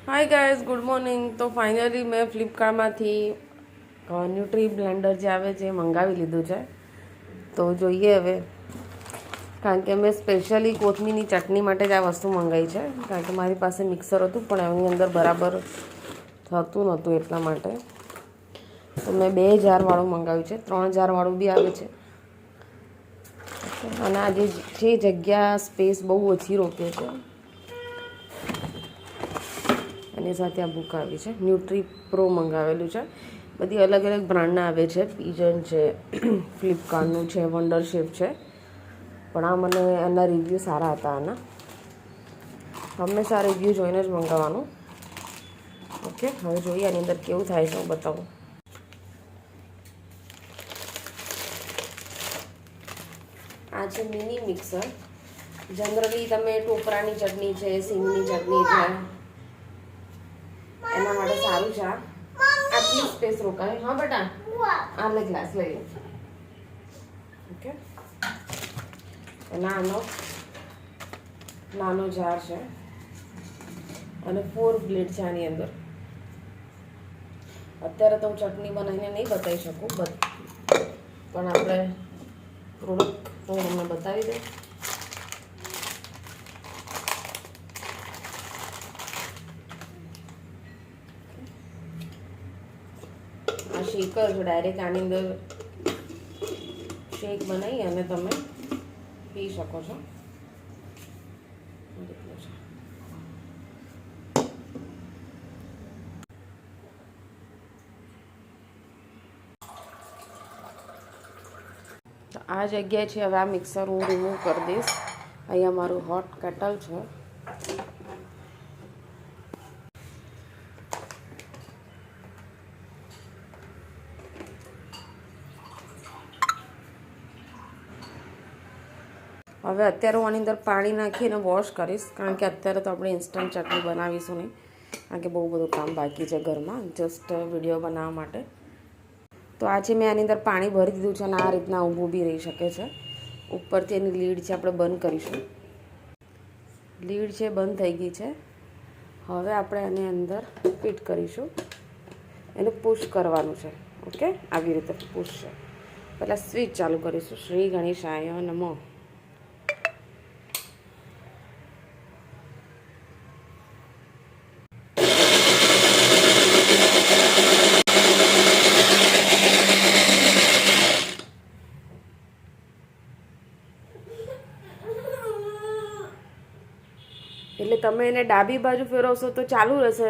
હાય guys, good morning. તો finally મેં ફ્લિપકાર્ટમાંથી ન્યુટ્રી બ્લેન્ડર જે આવે છે એ મંગાવી લીધું છે. તો જોઈએ હવે, કારણ કે મેં સ્પેશિયલી કોથમીરની ચટણી માટે જ આ વસ્તુ મંગાવી છે. કારણ કે મારી પાસે મિક્સર હતું પણ એની અંદર બરાબર થતું નહોતું, એટલા માટે તો મેં 2 જારવાળું મંગાવ્યું છે. 3 જારવાળું બી આવે છે. અને આજે જે જગ્યા સ્પેસ બહુ ઓછી રોકે છે, એની સાથે આ બુક આવી છે. ન્યુટ્રી પ્રો મંગાવેલું છે. બધી અલગ અલગ બ્રાન્ડના આવે છે. પીજન છે, ફ્લિપકાર્ટનું છે, વન્ડરશેફ છે. પણ આ મને એના રિવ્યૂ સારા હતા. આના હંમેશા રિવ્યૂ જોઈને જ મંગાવવાનું. ઓકે, હવે જોઈએ આની અંદર કેવું થાય છે, હું બતાવું. આ છે મિની મિક્સર. જનરલી તમે ટોપરાની ચટણી છે, સિંગની ચટણી છે, એના માટે સારું છે. આટલી સ્પેસ રોકાય. હા બેટા, આ લે ગ્લાસ લઈ લે. ઓકે, નાનો જાર છે અને 4 બ્લેડ છે આની અંદર. અત્યારે તો હું ચટણી બનાવીને નહીં બતાવી શકું, પણ આપણે પ્રોડક્ટ હું તમને બતાવી દઉં. આ શેકર છે. ડાયરેક્ટ આની અંદર શેક બનાવી અને તમે પી શકો છો. તો આ જગ્યાએ છે. હવે આ મિક્સર હું રિમૂવ કરી દઈશ. અહીંયા મારું હોટ કેટલ છે. હવે અત્યારે હું આની અંદર પાણી નાખીને વોશ કરીશ, કારણ કે અત્યારે તો આપણે ઇન્સ્ટન્ટ ચટણી બનાવીશું નહીં, કારણ કે બહુ બધું કામ બાકી છે ઘરમાં, જસ્ટ વિડીયો બનાવવા માટે. તો આ છે, મેં આની અંદર પાણી ભરી દીધું છે અને આ રીતના ઊભું બી રહી શકે છે. ઉપરથી એની લીડ છે, આપણે બંધ કરીશું. લીડ છે બંધ થઈ ગઈ છે. હવે આપણે આની અંદર ફિટ કરીશું. એને પુશ કરવાનું છે. ઓકે, આવી રીતે પુશ છે. પહેલાં સ્વિચ ચાલુ કરીશું. શ્રી ગણેશાય નમઃ. એટલે તમે એને ડાબી બાજુ ફેરવશો તો ચાલુ રહેશે.